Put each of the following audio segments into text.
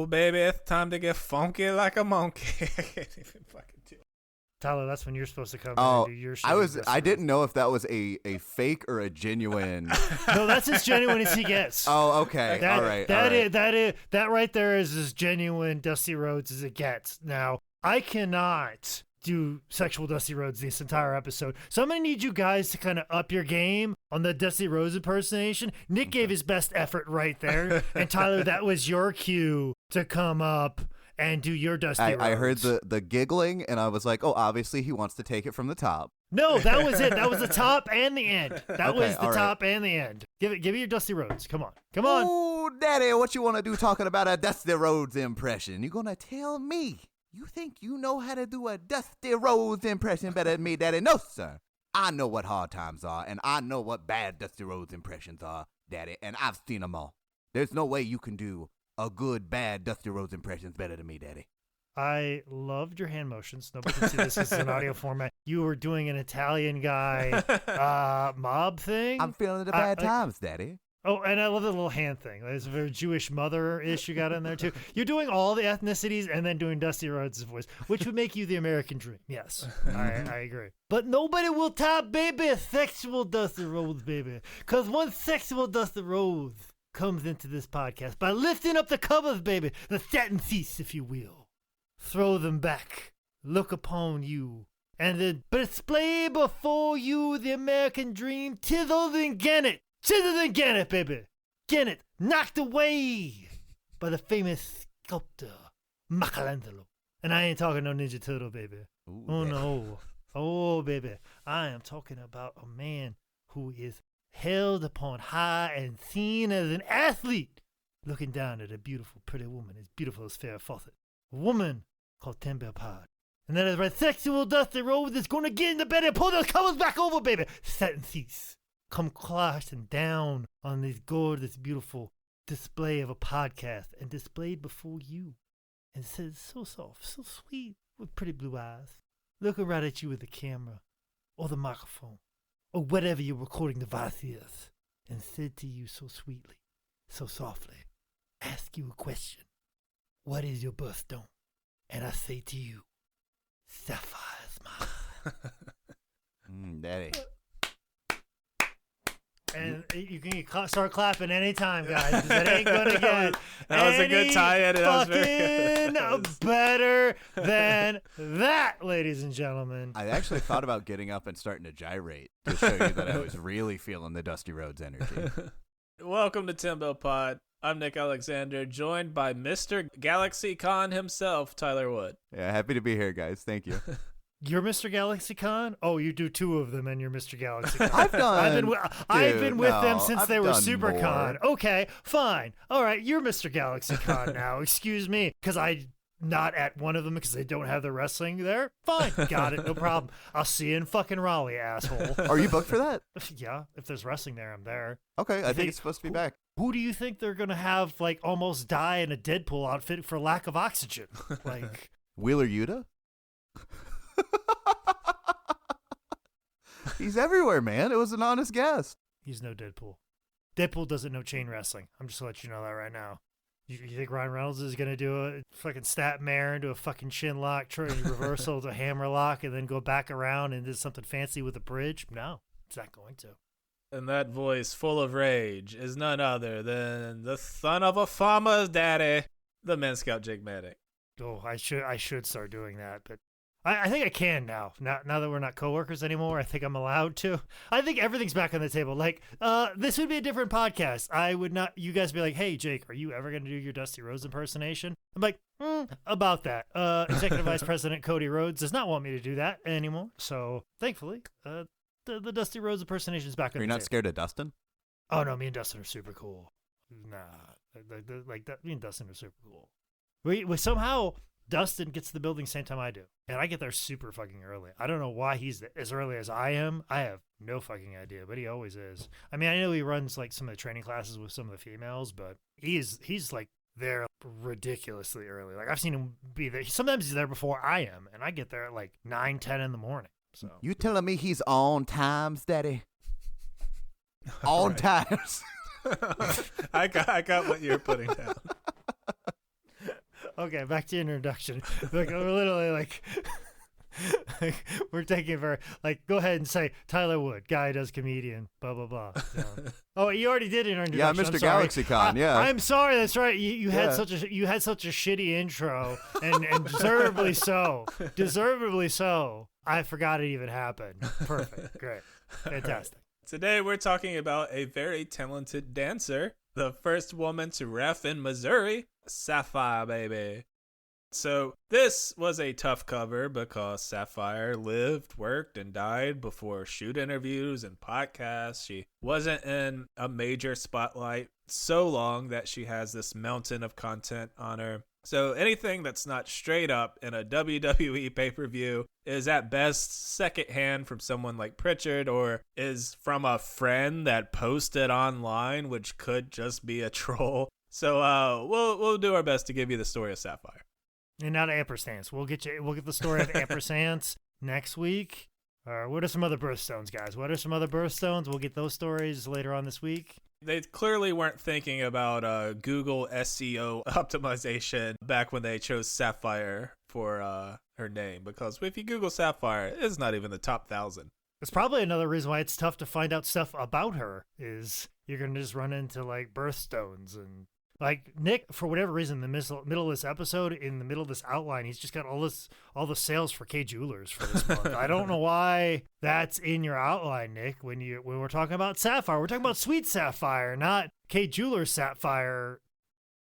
baby, it's time to get funky like a monkey. I can't even fucking do it. Tyler, that's when you're supposed to come in Oh, and do your shit. I didn't know if that was a fake or a genuine. No, that's as genuine as he gets. Oh, okay. All right. That right there is as genuine Dusty Rhodes as it gets. Now, I cannot do sexual Dusty Rhodes this entire episode, so I'm gonna need you guys to kind of up your game on the Dusty Rhodes impersonation. Nick gave his best effort right there, and Tyler, that was your cue to come up and do your Dusty Rhodes. I heard the giggling, and I was like, oh, obviously he wants to take it from the top. No, that was it. That was the top and the end. That Okay, was the all right. top and the end. Give me your Dusty Rhodes. Come on. Come on. Oh, Daddy, what you want to do talking about a Dusty Rhodes impression? You gonna tell me? You think you know how to do a Dusty Rhodes impression better than me, Daddy? No, sir. I know what hard times are, and I know what bad Dusty Rhodes impressions are, Daddy, and I've seen them all. There's no way you can do a good, bad Dusty Rhodes impressions better than me, Daddy. I loved your hand motions. Nobody can see this. This is an audio format. You were doing an Italian guy mob thing. I'm feeling the bad times, Daddy. Oh, and I love the little hand thing. There's a very Jewish mother-ish you got in there, too. You're doing all the ethnicities and then doing Dusty Rhodes' voice, which would make you the American dream. Yes, I agree. But nobody will top, baby, sexual Dusty Rhodes, baby. Because one sexual Dusty Rhodes comes into this podcast by lifting up the covers, baby, the satin seats, if you will. Throw them back, look upon you, and then display before you the American dream, tizzled and Gannett. Tizzled and Gannett, baby. Gannett knocked away by the famous sculptor Michelangelo. And I ain't talking no Ninja Turtle, baby. Ooh, Oh, yeah. no. Oh, baby. I am talking about a man who is held upon high and seen as an athlete, looking down at a beautiful, pretty woman as beautiful as Farrah Fawcett. A woman called Timber Pod. And that is right, sexual Dusty Rhodes is going to get in the bed and pull those covers back over, baby. Satin seats come clashing down on this gorgeous, beautiful display of a podcast and displayed before you. And says so soft, so sweet, with pretty blue eyes, looking right at you with the camera or the microphone or whatever your recording device is, and said to you so sweetly, so softly, ask you a question. What is your birthstone? And I say to you, Sapphire's mine. Daddy. And you can start clapping anytime, guys, because it ain't going to get That was a good tie-in. That was very good. fucking better than that, ladies and gentlemen. I actually thought about getting up and starting to gyrate to show you that I was really feeling the Dusty Rhodes energy. Welcome to Timbo Pod. I'm Nick Alexander, joined by Mr. Galaxy Con himself, Tyler Wood. Yeah, happy to be here, guys. Thank you. You're Mr. Galaxy Con? Oh, you do two of them, and you're Mr. Galaxy Con. I've been with them since they were done Super more. Con. Okay, fine. All right, you're Mr. Galaxy Con now. Excuse me, because I'm not at one of them because they don't have the wrestling there. Fine, got it, no problem. I'll see you in fucking Raleigh, asshole. Are you booked for that? Yeah, if there's wrestling there, I'm there. Okay, I think it's supposed to be back. Who do you think they're gonna have like almost die in a Deadpool outfit for lack of oxygen? Like Wheeler Yuta? He's everywhere, man. It was an honest guess. he's no Deadpool. Deadpool doesn't know chain wrestling. I'm just gonna let you know that right now. You think Ryan Reynolds is gonna do a fucking stat mare into a fucking chin lock, try reversal to hammer lock, and then go back around and do something fancy with a bridge? No, it's not going to. And that voice full of rage is none other than the son of a farmer's daddy, the Men Scout Jake Maddock. Oh, I should start doing that, but I think I can now. Now that we're not coworkers anymore, I think I'm allowed to. I think everything's back on the table. Like, this would be a different podcast. I would not. You guys be like, "Hey, Jake, are you ever going to do your Dusty Rhodes impersonation?" I'm like, about that. Executive Vice President Cody Rhodes does not want me to do that anymore. So thankfully, the Dusty Rhodes impersonation is back on Are you the not table. scared of Dustin? Oh no, me and Dustin are super cool. Nah, like that. Me and Dustin are super cool. We somehow Dustin gets to the building same time I do, and I get there super fucking early. I don't know why he's as early as I am. I have no fucking idea, but he always is. I mean, I know he runs like some of the training classes with some of the females, but he's like there ridiculously early. Like I've seen him be there. Sometimes he's there before I am, and I get there at like 9-10 in the morning. So You telling me he's on times, Daddy? On times. I got what you're putting down. Okay, back to your introduction. Like, we're literally like, we're taking very, like, go ahead and say Tyler Wood, guy does comedian, blah, blah, blah. Oh, you already did your introduction. Yeah, Mr. GalaxyCon, yeah. I'm sorry, that's right. You had Yeah. such a shitty intro, and deservedly so. Deservedly so. I forgot it even happened. Perfect. Great. Fantastic. Today we're talking about a very talented dancer, the first woman to ref in Missouri, Sapphire, baby. So this was a tough cover because Sapphire lived, worked, and died before shoot interviews and podcasts. She wasn't in a major spotlight so long that she has this mountain of content on her. So anything that's not straight up in a WWE pay-per-view is at best secondhand from someone like Pritchard, or is from a friend that posted online, which could just be a troll. So we'll do our best to give you the story of Sapphire. And not ampersands. We'll get the story of ampersands next week. What are some other birthstones, guys? What are some other birthstones? We'll get those stories later on this week. They clearly weren't thinking about Google SEO optimization back when they chose Sapphire for her name, because if you Google Sapphire, it's not even the top 1,000. It's probably another reason why it's tough to find out stuff about her, is you're going to just run into like birthstones. And like Nick, for whatever reason, in the middle of this episode, in the middle of this outline, he's just got all the sales for K Jewelers for this month. I don't know why that's in your outline, Nick. When we're talking about Sapphire, we're talking about Sweet Sapphire, not K Jewelers Sapphire.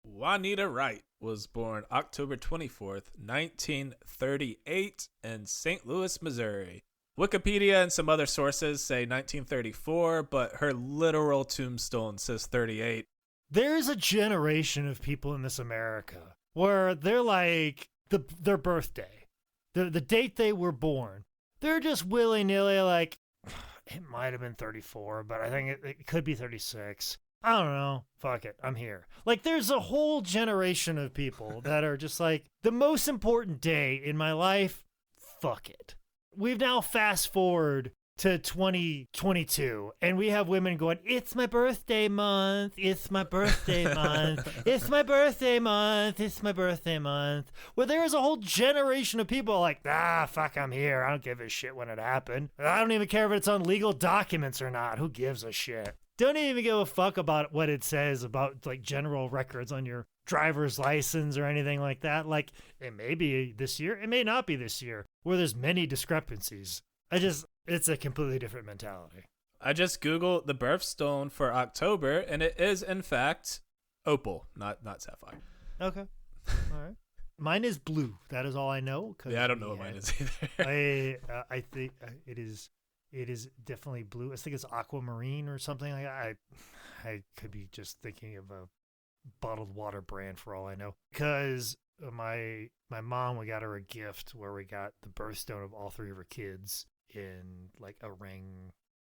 Juanita Wright was born October 24th, 1938 in St. Louis, Missouri. Wikipedia and some other sources say 1934, but her literal tombstone says 38. There's a generation of people in this America where they're like their birthday, the date they were born. They're just willy-nilly like, it might have been 34, but I think it could be 36. I don't know. Fuck it. I'm here. Like, there's a whole generation of people that are just like, the most important day in my life, fuck it. We've now fast forward to 2022, and we have women going, it's my birthday month, it's my birthday month, it's my birthday month, it's my birthday month. Where there is a whole generation of people like, fuck, I'm here. I don't give a shit when it happened. I don't even care if it's on legal documents or not. Who gives a shit? Don't even give a fuck about what it says about like general records on your driver's license or anything like that. Like, it may be this year, it may not be this year, where there's many discrepancies. It's a completely different mentality. I just Googled the birthstone for October, and it is, in fact, opal, not sapphire. Okay. All right. Mine is blue. That is all I know. Yeah, I don't know what mine is either. I think it is definitely blue. I think it's aquamarine or something like that. I could be just thinking of a bottled water brand for all I know. Because my mom, we got her a gift where we got the birthstone of all three of her kids in like a ring.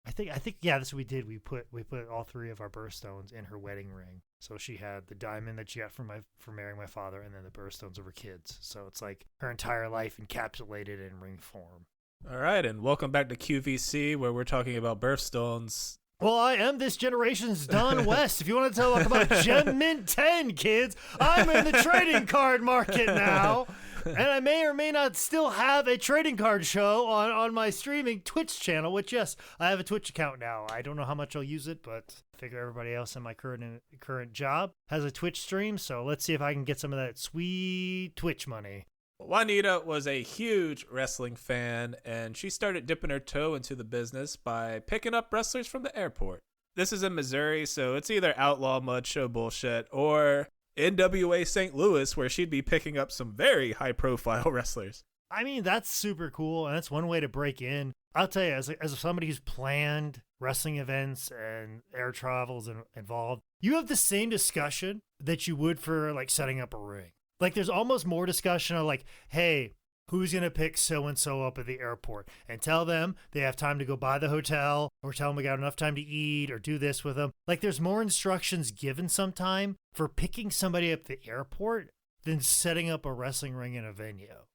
I think yeah, that's what we did. We put all three of our birthstones in her wedding ring. So she had the diamond that she got for marrying my father, and then the birthstones of her kids. So it's like her entire life encapsulated in ring form. All right, and welcome back to QVC, where we're talking about birthstones. Well, I am this generation's Don West. If you want to talk about Gem Mint 10, kids, I'm in the trading card market now. And I may or may not still have a trading card show on my streaming Twitch channel, which, yes, I have a Twitch account now. I don't know how much I'll use it, but I figure everybody else in my current job has a Twitch stream, so let's see if I can get some of that sweet Twitch money. Juanita was a huge wrestling fan, and she started dipping her toe into the business by picking up wrestlers from the airport. This is in Missouri, so it's either outlaw mud show bullshit or NWA St. Louis, where she'd be picking up some very high-profile wrestlers. I mean, that's super cool, and that's one way to break in. I'll tell you, as somebody who's planned wrestling events and air travels involved, you have the same discussion that you would for, like, setting up a ring. Like, there's almost more discussion of, like, hey, who's going to pick so-and-so up at the airport? And tell them they have time to go buy the hotel, or tell them we got enough time to eat, or do this with them. Like, there's more instructions given sometime for picking somebody up at the airport than setting up a wrestling ring in a venue.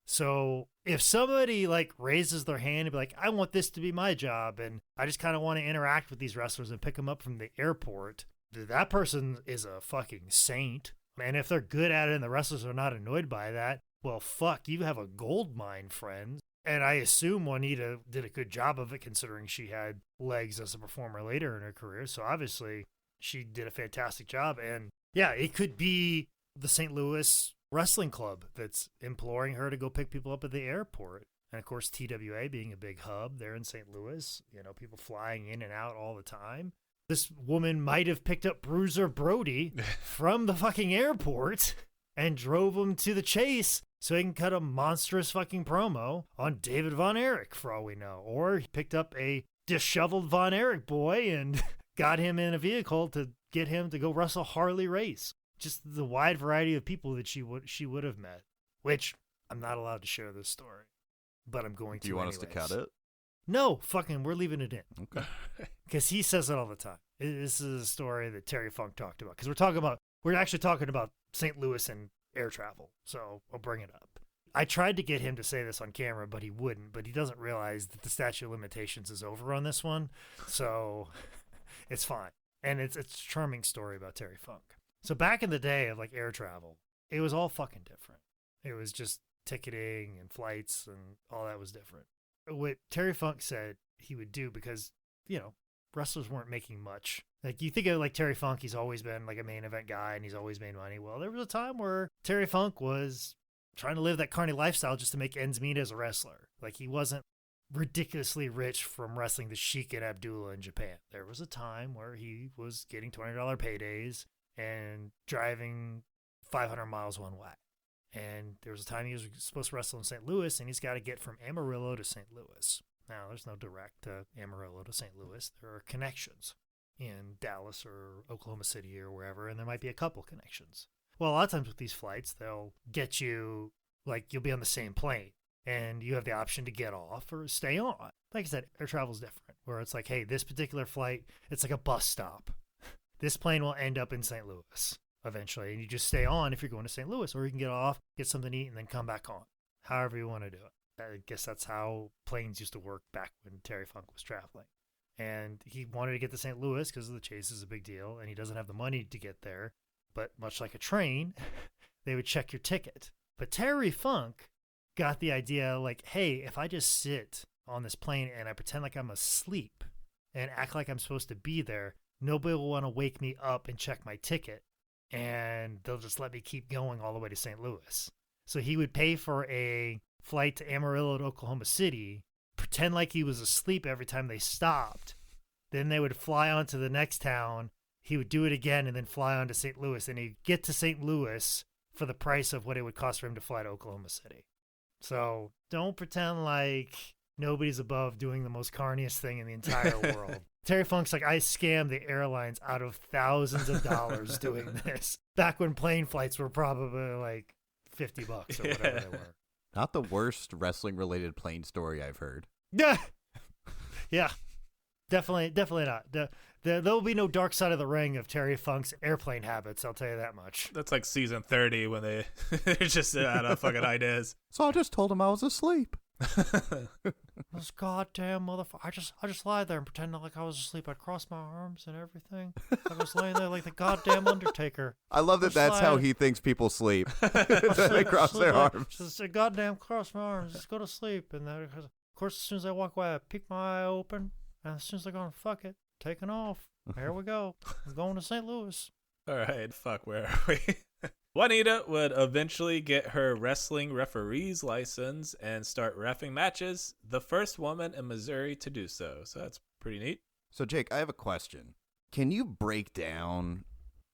So if somebody, like, raises their hand and be like, I want this to be my job, and I just kind of want to interact with these wrestlers and pick them up from the airport, that person is a fucking saint. And if they're good at it and the wrestlers are not annoyed by that, well, fuck, you have a gold mine, friend. And I assume Juanita did a good job of it considering she had legs as a performer later in her career. So obviously she did a fantastic job. And yeah, it could be the St. Louis Wrestling Club that's imploring her to go pick people up at the airport. And of course, TWA being a big hub there in St. Louis, you know, people flying in and out all the time. This woman might have picked up Bruiser Brody from the fucking airport and drove him to the Chase so he can cut a monstrous fucking promo on David Von Erich, for all we know. Or he picked up a disheveled Von Erich boy and got him in a vehicle to get him to go wrestle Harley Race. Just the wide variety of people that she would have met, which I'm not allowed to share this story, but I'm going to. Do you want anyways. us to cut it? No, fucking, we're leaving it in. Okay. Because he says it all the time. This is a story that Terry Funk talked about. Because we're actually talking about St. Louis and air travel. So I'll bring it up. I tried to get him to say this on camera, but he wouldn't. But he doesn't realize that the statute of limitations is over on this one. So it's fine. And it's a charming story about Terry Funk. So back in the day of like air travel, it was all fucking different. It was just ticketing and flights and all that was different. What Terry Funk said he would do, because, you know, wrestlers weren't making much. Like, you think of like Terry Funk, he's always been like a main event guy and he's always made money. Well, there was a time where Terry Funk was trying to live that carny lifestyle just to make ends meet as a wrestler. Like, he wasn't ridiculously rich from wrestling the Sheik and Abdullah in Japan. There was a time where he was getting $20 paydays and driving 500 miles one way. And there was a time he was supposed to wrestle in St. Louis, and he's got to get from Amarillo to St. Louis. Now, there's no direct Amarillo to St. Louis. There are connections in Dallas or Oklahoma City or wherever, and there might be a couple connections. Well, a lot of times with these flights, they'll get you, like, you'll be on the same plane, and you have the option to get off or stay on. Like I said, air travel is different, where it's like, hey, this particular flight, it's like a bus stop. This plane will end up in St. Louis eventually, and you just stay on if you're going to St. Louis, or you can get off, get something to eat, and then come back on. However you want to do it. I guess that's how planes used to work back when Terry Funk was traveling. And he wanted to get to St. Louis because the Chase is a big deal, and he doesn't have the money to get there. But much like a train, they would check your ticket. But Terry Funk got the idea, like, hey, if I just sit on this plane and I pretend like I'm asleep and act like I'm supposed to be there, nobody will want to wake me up and check my ticket. And they'll just let me keep going all the way to St. Louis. So he would pay for a flight to Amarillo to Oklahoma City, pretend like he was asleep every time they stopped. Then they would fly on to the next town. He would do it again and then fly on to St. Louis. And he'd get to St. Louis for the price of what it would cost for him to fly to Oklahoma City. So don't pretend like nobody's above doing the most carniest thing in the entire world. Terry Funk's like, I scammed the airlines out of thousands of dollars doing this. Back when plane flights were probably like $50 or whatever they were. Not the worst wrestling-related plane story I've heard. Yeah. Yeah. Definitely not. There'll be no dark side of the ring of Terry Funk's airplane habits, I'll tell you that much. That's like season 30 when they're just out of fucking ideas. So I just told him I was asleep. This goddamn motherfucker. I just lie there and pretend like I was asleep. I'd cross my arms and everything. I was laying there like the goddamn Undertaker. I love that that's how he thinks people sleep. They cross their arms. Just a goddamn cross my arms. Just go to sleep. And then, of course, as soon as I walk away, I peek my eye open. And as soon as I go, fuck it, taking off. Here we go. I'm going to St. Louis. All right, fuck, where are we? Juanita would eventually get her wrestling referee's license and start reffing matches, the first woman in Missouri to do so. So that's pretty neat. So, Jake, I have a question. Can you break down?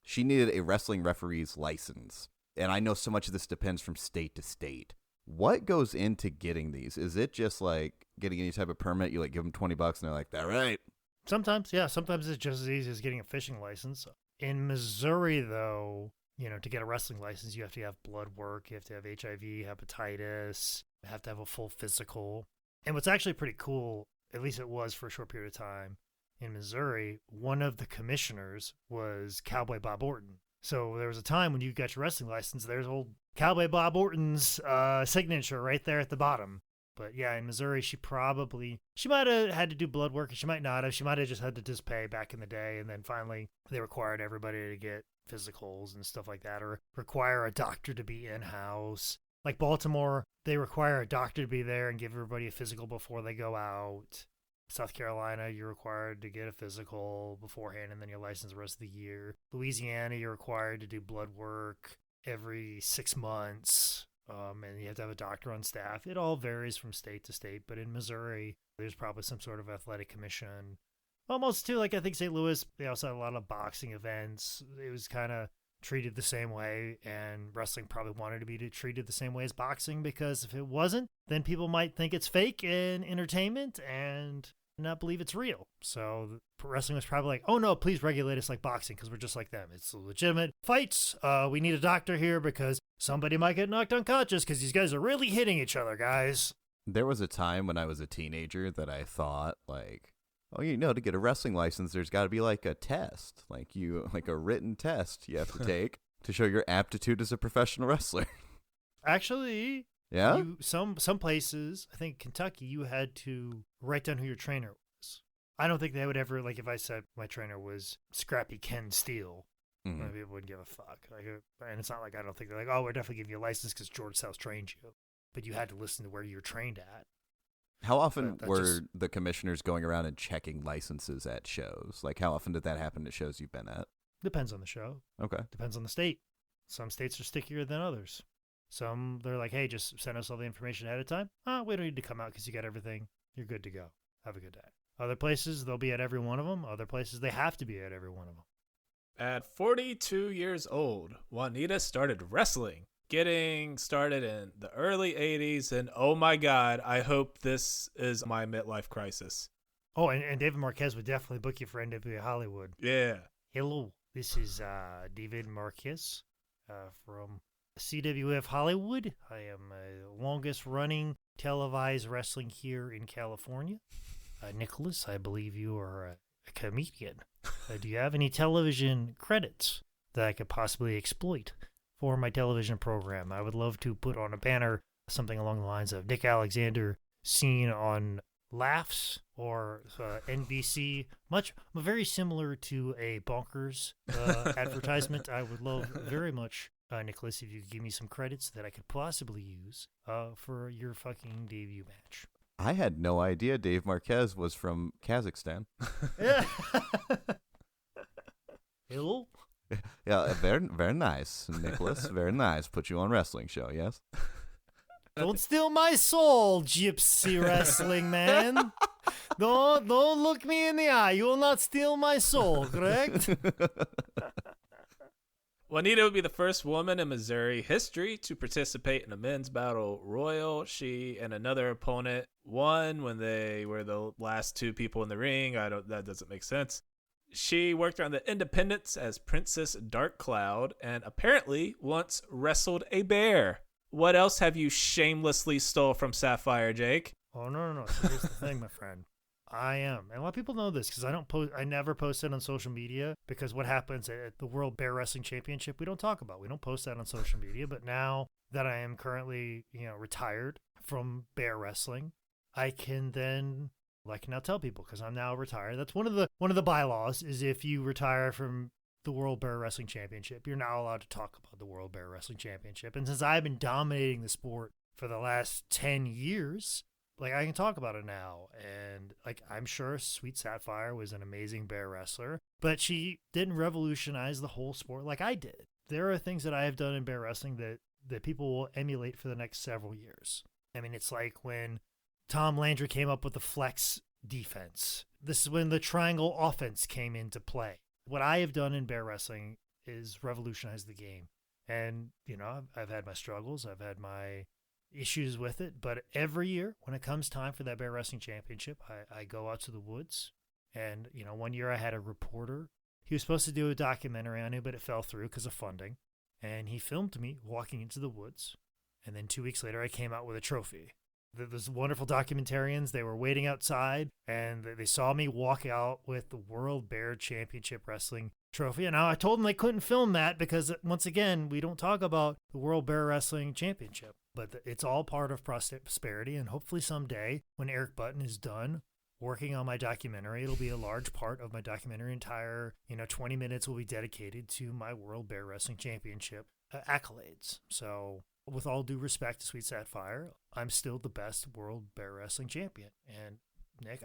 She needed a wrestling referee's license, and I know so much of this depends from state to state. What goes into getting these? Is it just like getting any type of permit? You like give them $20 and they're like, "That right?" Sometimes, yeah. Sometimes it's just as easy as getting a fishing license. In Missouri, though, you know, to get a wrestling license, you have to have blood work, you have to have HIV, hepatitis, you have to have a full physical. And what's actually pretty cool, at least it was for a short period of time, in Missouri, one of the commissioners was Cowboy Bob Orton. So there was a time when you got your wrestling license, there's old Cowboy Bob Orton's signature right there at the bottom. But yeah, in Missouri, she might have had to do blood work, and she might not have. She might have just had to just pay back in the day, and then finally they required everybody to get physicals and stuff like that, or require a doctor to be in-house. Like Baltimore, they require a doctor to be there and give everybody a physical before they go out. South Carolina, you're required to get a physical beforehand and then you're licensed the rest of the year. Louisiana, you're required to do blood work every 6 months. And you have to have a doctor on staff. It all varies from state to state, but in Missouri, there's probably some sort of athletic commission. Almost too, like I think St. Louis, they also had a lot of boxing events. It was kind of treated the same way, and wrestling probably wanted to be treated the same way as boxing, because if it wasn't, then people might think it's fake and entertainment and not believe it's real. So wrestling was probably like, oh no, please regulate us like boxing because we're just like them. It's legitimate fights. We need a doctor here because somebody might get knocked unconscious because these guys are really hitting each other, guys. There was a time when I was a teenager that I thought, like, oh, to get a wrestling license, there's got to be like a test, like a written test you have to take to show your aptitude as a professional wrestler. Actually, yeah, some places, I think Kentucky, you had to write down who your trainer was. I don't think they would ever, like if I said my trainer was Scrappy Ken Steele, people wouldn't give a fuck. And it's not like I don't think they're like, oh, we're definitely giving you a license because George South trained you. But you had to listen to where you were trained at. How often were the commissioners going around and checking licenses at shows? Like, how often did that happen at shows you've been at? Depends on the show. Okay. Depends on the state. Some states are stickier than others. Some, they're like, hey, just send us all the information ahead of time. We don't need to come out because you got everything. You're good to go. Have a good day. Other places, they'll be at every one of them. Other places, they have to be at every one of them. At 42 years old, Juanita started wrestling, getting started in the early 80s, and oh my God, I hope this is my midlife crisis. Oh, and David Marquez would definitely book you for NWA Hollywood. Yeah. Hello, this is David Marquez from CWF Hollywood. I am longest running televised wrestling here in California. Nicholas, I believe you are a comedian. Do you have any television credits that I could possibly exploit for my television program? I would love to put on a banner something along the lines of Nick Alexander seen on Laughs or NBC, very similar to a Bonkers advertisement. I would love very much, Nicholas, if you could give me some credits that I could possibly use for your fucking debut match. I had no idea Dave Marquez was from Kazakhstan. Hello? Yeah, very, very nice, Nicholas. Very nice. Put you on wrestling show, yes? Don't steal my soul, gypsy wrestling man. Don't look me in the eye. You will not steal my soul, correct? Juanita would be the first woman in Missouri history to participate in a men's battle royal. She and another opponent won when they were the last two people in the ring. That doesn't make sense. She worked around the Independence as Princess Dark Cloud and apparently once wrestled a bear. What else have you shamelessly stole from Sapphire, Jake? Oh, no. So here's the thing, my friend. I am. And a lot of people know this because I never post it on social media, because what happens at the World Bear Wrestling Championship, we don't talk about. We don't post that on social media. But now that I am currently, retired from bear wrestling, I can now tell people because I'm now retired. That's one of the bylaws is if you retire from the World Bear Wrestling Championship, you're now allowed to talk about the World Bear Wrestling Championship. And since I've been dominating the sport for the last 10 years, I can talk about it now. And I'm sure Sweet Sapphire was an amazing bear wrestler, but she didn't revolutionize the whole sport like I did. There are things that I have done in bear wrestling that people will emulate for the next several years. I mean, it's like when Tom Landry came up with the flex defense. This is when the triangle offense came into play. What I have done in bear wrestling is revolutionize the game. And, I've had my struggles. I've had my issues with it. But every year when it comes time for that bear wrestling championship, I go out to the woods. And, one year I had a reporter. He was supposed to do a documentary on it, but it fell through because of funding. And he filmed me walking into the woods. And then 2 weeks later, I came out with a trophy. Those wonderful documentarians, they were waiting outside, and they saw me walk out with the World Bear Championship Wrestling trophy. And I told them they couldn't film that because, once again, we don't talk about the World Bear Wrestling Championship. But it's all part of prosperity, and hopefully someday, when Eric Button is done working on my documentary. It'll be a large part of my documentary. Entire 20 minutes will be dedicated to my World Bear Wrestling Championship accolades. So with all due respect to Sweet Sapphire, I'm still the best World Bear Wrestling Champion. And Nick,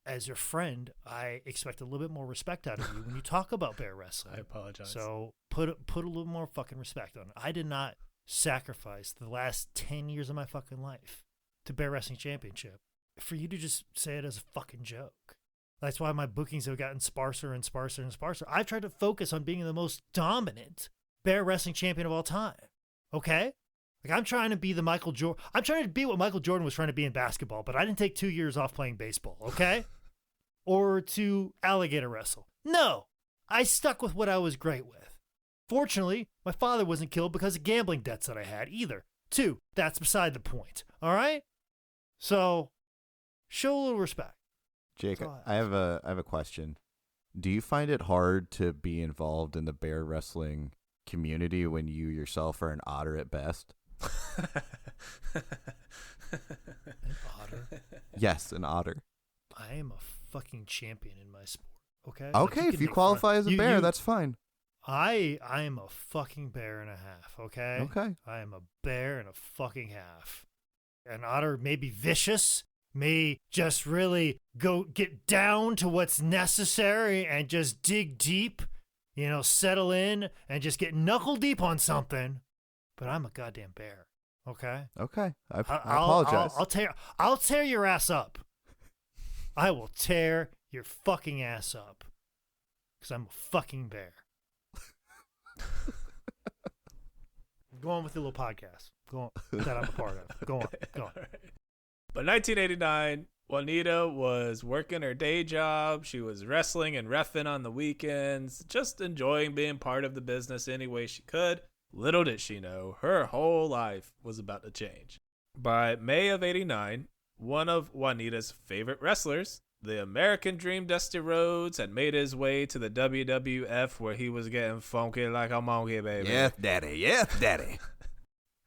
as your friend, I expect a little bit more respect out of you when you talk about bear wrestling. I apologize. So put a little more fucking respect on it. I did not sacrifice the last 10 years of my fucking life to Bear Wrestling Championship for you to just say it as a fucking joke. That's why my bookings have gotten sparser and sparser and sparser. I've tried to focus on being the most dominant bear wrestling champion of all time. Okay? Like, I'm trying to be the Michael Jordan. I'm trying to be what Michael Jordan was trying to be in basketball, but I didn't take 2 years off playing baseball, okay? Or to alligator wrestle. No, I stuck with what I was great with. Fortunately, my father wasn't killed because of gambling debts that I had either. 2, that's beside the point, all right? So, show a little respect. Jake, I have a question. Do you find it hard to be involved in the bear wrestling community when you yourself are an otter at best? An otter? Yes, an otter. I am a fucking champion in my sport, okay? Okay, if you qualify as a bear, that's fine. I am a fucking bear and a half, okay? Okay. I am a bear and a fucking half. An otter may be vicious, may just really go get down to what's necessary and just dig deep, settle in and just get knuckle deep on something. But I'm a goddamn bear, okay? Okay. I apologize. I'll tear your ass up. I will tear your fucking ass up because I'm a fucking bear. Go on with the little podcast. Go on, that I'm a part of. Go on. Right. But 1989, Juanita was working her day job. She was wrestling and reffing on the weekends, just enjoying being part of the business any way she could. Little did she know, her whole life was about to change. By May of 89, one of Juanita's favorite wrestlers, the American Dream Dusty Rhodes, had made his way to the WWF where he was getting funky like a monkey, baby. Yes, daddy. Yes, daddy.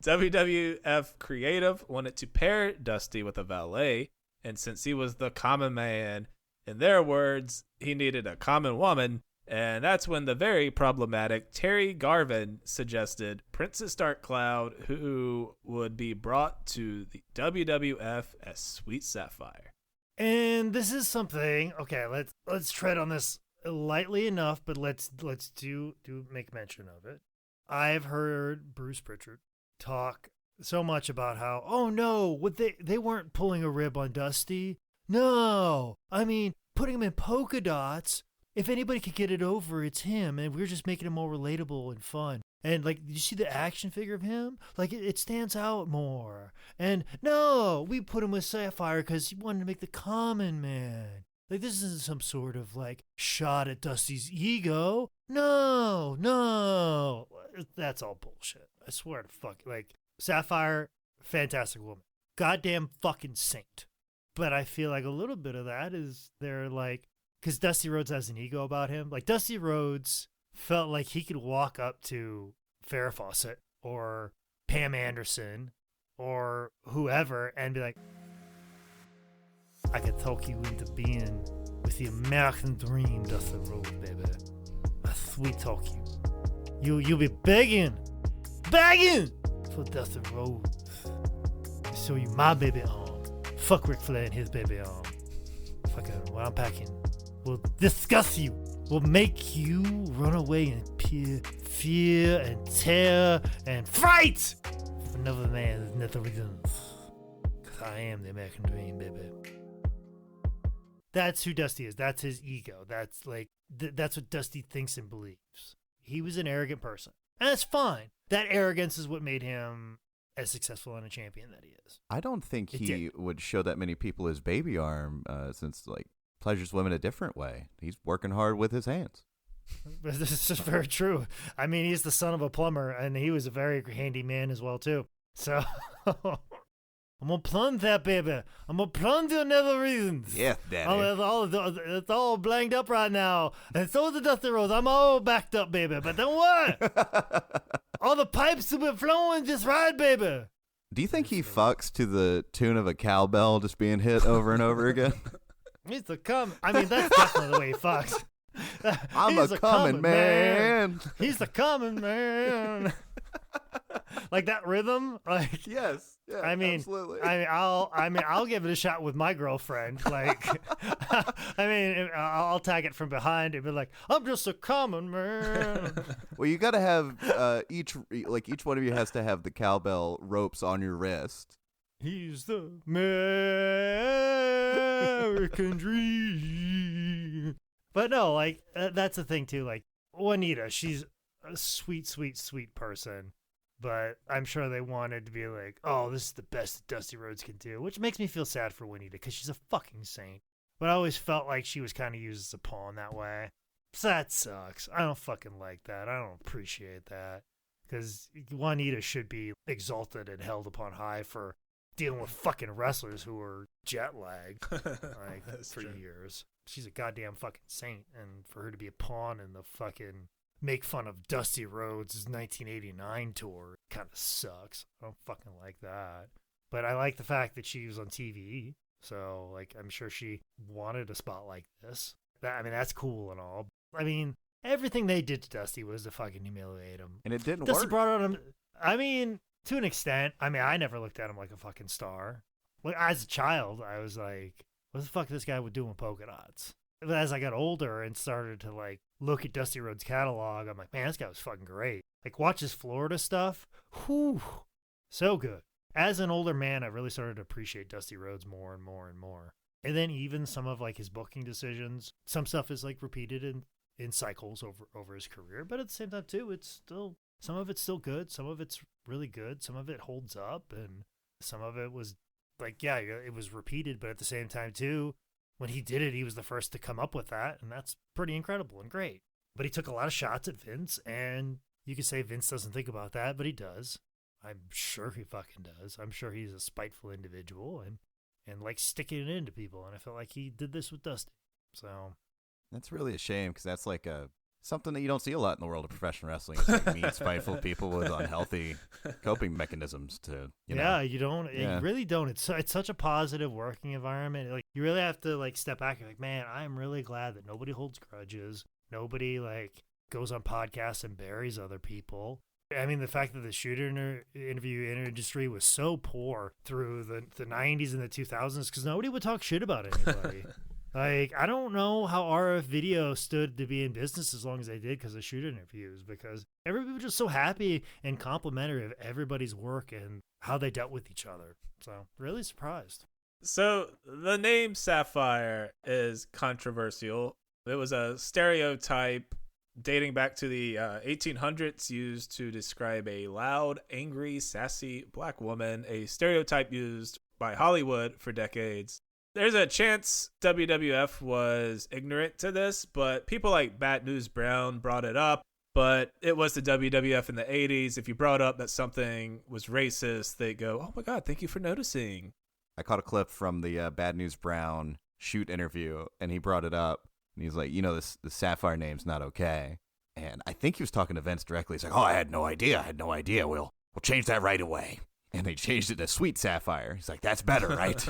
WWF Creative wanted to pair Dusty with a valet, and since he was the common man, in their words, he needed a common woman, and that's when the very problematic Terry Garvin suggested Princess Dark Cloud, who would be brought to the WWF as Sweet Sapphire. And this is something, okay, let's tread on this lightly enough, but let's do make mention of it. I've heard Bruce Pritchard talk so much about how, oh no, they weren't pulling a rib on Dusty. No, I mean, putting him in polka dots, if anybody could get it over, it's him, and we're just making him more relatable and fun. And, like, did you see the action figure of him? Like, it stands out more. And, no, we put him with Sapphire because he wanted to make the common man. Like, this isn't some sort of, like, shot at Dusty's ego. No. That's all bullshit. I swear to fuck. Like, Sapphire, fantastic woman. Goddamn fucking saint. But I feel like a little bit of that is they're, like, because Dusty Rhodes has an ego about him. Like, Dusty Rhodes felt like he could walk up to Farrah Fawcett or Pam Anderson or whoever and be like, I could talk you into being with the American dream, Dusty Rhodes, baby. I sweet talk you. You'll be begging for Dusty Rhodes to show you my baby arm. Fuck Ric Flair and his baby arm. Fucking what I'm packing. We'll discuss you. We'll make you run away in fear and terror and fright for another man's netherlands. Because I am the American dream, baby. That's who Dusty is. That's his ego. That's like, that's what Dusty thinks and believes. He was an arrogant person. And that's fine. That arrogance is what made him as successful and a champion that he is. I don't think he would show that many people his baby arm since, like, pleasures women a different way. He's working hard with his hands. This is very true. I mean, he's the son of a plumber, and he was a very handy man as well, too. So, I'm going to plunge that baby. I'm going to plunge your nether reasons. Yes, daddy. It's all blanked up right now. And so is the Dusty Rhodes. I'm all backed up, baby. But don't worry. All the pipes have been flowing just right, baby. Do you think he fucks to the tune of a cowbell just being hit over and over again? He's the cum. I mean, that's definitely the way he fucks. I'm He's a coming man. He's the coming man. Like that rhythm, like Yes. Yeah. I mean, absolutely. I'll give it a shot with my girlfriend. Like, I'll tag it from behind and be like, I'm just a common man. Well, you got to have each one of you has to have the cowbell ropes on your wrist. He's the American dream. But no, like that's the thing too. Like Juanita, she's a sweet, sweet, sweet person. But I'm sure they wanted to be like, oh, this is the best that Dusty Rhodes can do, which makes me feel sad for Juanita because she's a fucking saint. But I always felt like she was kind of used as a pawn that way. So that sucks. I don't fucking like that. I don't appreciate that. Because Juanita should be exalted and held upon high for dealing with fucking wrestlers who are jet lagged for years. She's a goddamn fucking saint. And for her to be a pawn in the fucking make fun of Dusty Rhodes' 1989 tour kind of sucks. I don't fucking like that. But I like the fact that she was on TV. So, like, I'm sure she wanted a spot like this. That's cool and all. I mean, everything they did to Dusty was to fucking humiliate him. And it didn't Dusty work. brought on him. I mean, to an extent. I never looked at him like a fucking star. Like, as a child, I was like, what the fuck this guy would do with polka dots? But as I got older and started to, like, look at Dusty Rhodes' catalog, I'm like, man, this guy was fucking great. Like, watch his Florida stuff. Whew. So good. As an older man, I really started to appreciate Dusty Rhodes more and more and more. And then even some of, like, his booking decisions, some stuff is, like, repeated in cycles over his career. But at the same time, too, some of it's still good. Some of it's really good. Some of it holds up. And some of it was, like, yeah, it was repeated. But at the same time, too, when he did it, he was the first to come up with that, and that's pretty incredible and great. But he took a lot of shots at Vince, and you could say Vince doesn't think about that, but he does. I'm sure he fucking does. I'm sure he's a spiteful individual and likes sticking it into people, and I felt like he did this with Dusty. So That's really a shame because that's like something that you don't see a lot in the world of professional wrestling. It's like mean, spiteful people with unhealthy coping mechanisms to, you know. You don't. Yeah. You really don't. It's such a positive working environment. Like, you really have to, like, step back and be like, man, I'm really glad that nobody holds grudges. Nobody, like, goes on podcasts and buries other people. I mean, the fact that the shooter interview industry was so poor through the 90s and the 2000s because nobody would talk shit about anybody. Like, I don't know how RF Video stood to be in business as long as they did because of shoot interviews, because everybody was just so happy and complimentary of everybody's work and how they dealt with each other. So, really surprised. So, the name Sapphire is controversial. It was a stereotype dating back to the 1800s used to describe a loud, angry, sassy black woman, a stereotype used by Hollywood for decades. There's a chance WWF was ignorant to this, but people like Bad News Brown brought it up. But it was the WWF in the 80s. If you brought up that something was racist, they go, oh my God, thank you for noticing. I caught a clip from the Bad News Brown shoot interview, and he brought it up. And he's like, the Sapphire name's not okay. And I think he was talking to Vince directly. He's like, oh, I had no idea. We'll change that right away. And they changed it to Sweet Sapphire. He's like, that's better, right?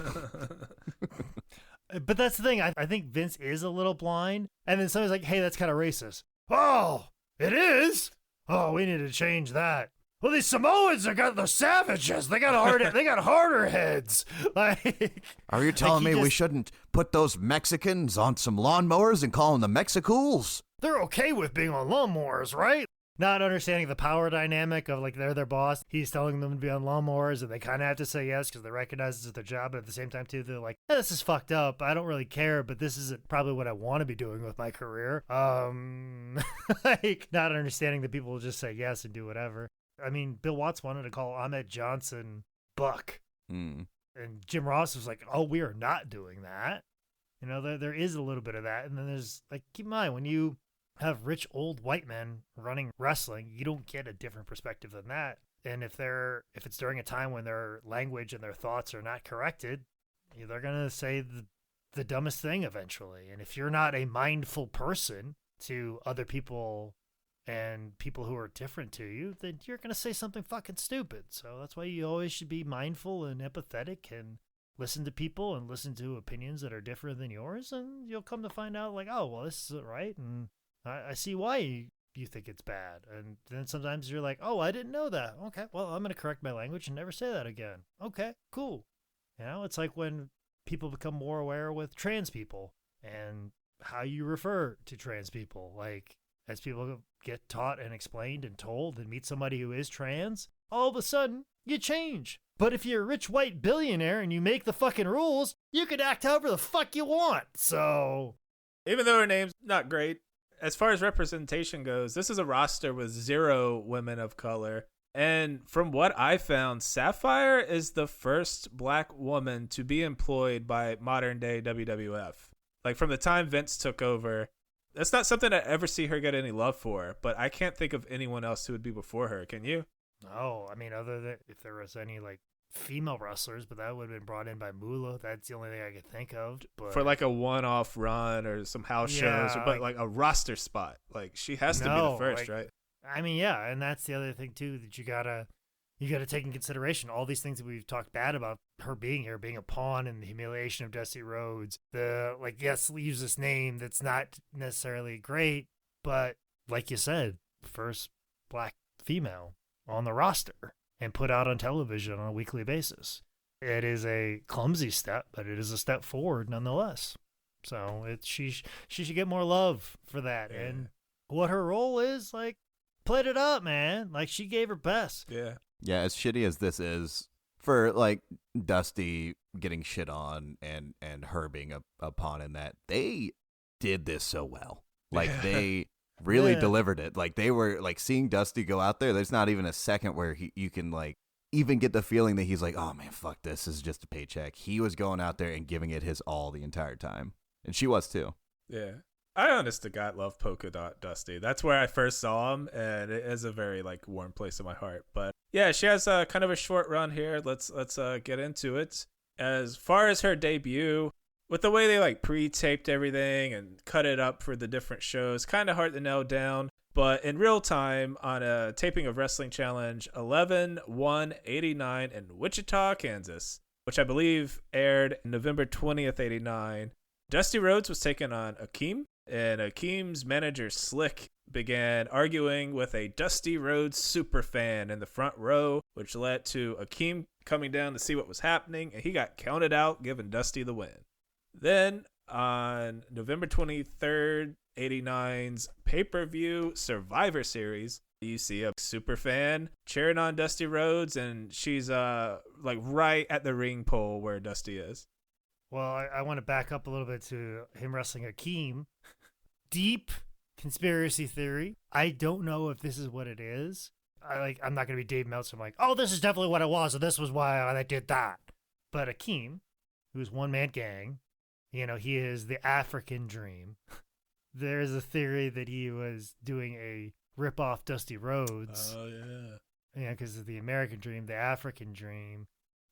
But that's the thing. I think Vince is a little blind. And then somebody's like, hey, that's kind of racist. Oh, it is? Oh, we need to change that. Well, these Samoans got the savages. They got harder heads. Like, are you telling me we shouldn't put those Mexicans on some lawnmowers and call them the Mexicools? They're okay with being on lawnmowers, right? Not understanding the power dynamic of, like, they're their boss. He's telling them to be on lawnmowers, and they kind of have to say yes because they recognize it's their job. But at the same time, too, they're like, hey, this is fucked up. I don't really care, but this isn't probably what I want to be doing with my career. Like, not understanding that people will just say yes and do whatever. I mean, Bill Watts wanted to call Ahmed Johnson Buck. And Jim Ross was like, oh, we are not doing that. You know, there is a little bit of that. And then there's, like, keep in mind, when you have rich old white men running wrestling, you don't get a different perspective than that. And if it's during a time when their language and their thoughts are not corrected, they're going to say the dumbest thing eventually. And if you're not a mindful person to other people and people who are different to you, then you're going to say something fucking stupid. So that's why you always should be mindful and empathetic and listen to people and listen to opinions that are different than yours, and you'll come to find out like, oh, well, this isn't right, and I see why you think it's bad. And then sometimes you're like, oh, I didn't know that. Okay, well, I'm going to correct my language and never say that again. Okay, cool. You know, it's like when people become more aware with trans people and how you refer to trans people. Like, as people get taught and explained and told and meet somebody who is trans, all of a sudden, you change. But if you're a rich white billionaire and you make the fucking rules, you can act however the fuck you want. So, even though her name's not great, as far as representation goes, this is a roster with 0 women of color. And from what I found, Sapphire is the first black woman to be employed by modern day WWF. Like, from the time Vince took over, that's not something I ever see her get any love for, but I can't think of anyone else who would be before her. Can you? no, I mean, other than if there was any like female wrestlers, but that would have been brought in by Moolah. That's the only thing I could think of. But For like a one-off run or some house shows, Yeah, but like a roster spot. Like, she has to be the No, first, like- right? I mean, yeah, and that's the other thing too that you gotta take in consideration. All these things that we've talked bad about her being here, being a pawn in the humiliation of Dusty Rhodes. The like, yes, use this name that's not necessarily great, but like you said, first black female on the roster and put out on television on a weekly basis. It is a clumsy step, but it is a step forward nonetheless. So she should get more love for that. Yeah. And what her role is, like, played it up, man. Like, she gave her best. Yeah. Yeah, as shitty as this is, for like Dusty getting shit on and her being a pawn in that, they did this so well. Like, Yeah. they really Yeah. delivered it. Like, they were like seeing Dusty go out there. There's not even a second where you can like even get the feeling that he's like, oh man, fuck this. This is just a paycheck. He was going out there and giving it his all the entire time, and she was too. Yeah. I honest to God love Polka Dot Dusty. That's where I first saw him, and it is a very like warm place in my heart. But yeah, she has kind of a short run here. Let's get into it. As far as her debut, with the way they like pre-taped everything and cut it up for the different shows, kind of hard to nail down. But in real time, on a taping of Wrestling Challenge 11/1/89 in Wichita, Kansas, which I believe aired November 20th, 89, Dusty Rhodes was taking on Akeem, and Akeem's manager Slick began arguing with a Dusty Rhodes superfan in the front row, which led to Akeem coming down to see what was happening, and he got counted out, giving Dusty the win. Then, on November 23rd, 89's pay-per-view Survivor Series, you see a superfan cheering on Dusty Rhodes, and she's like right at the ring pole where Dusty is. Well, I want to back up a little bit to him wrestling Akeem. Deep conspiracy theory. I don't know if this is what it is. I'm not going to be Dave Meltzer. I'm like, oh, this is definitely what it was, and this was why I did that. But Akeem, who's one-man gang, you know, he is the African Dream. There's a theory that he was doing a rip-off Dusty Rhodes. Oh, yeah. Yeah, because of the American Dream, the African Dream,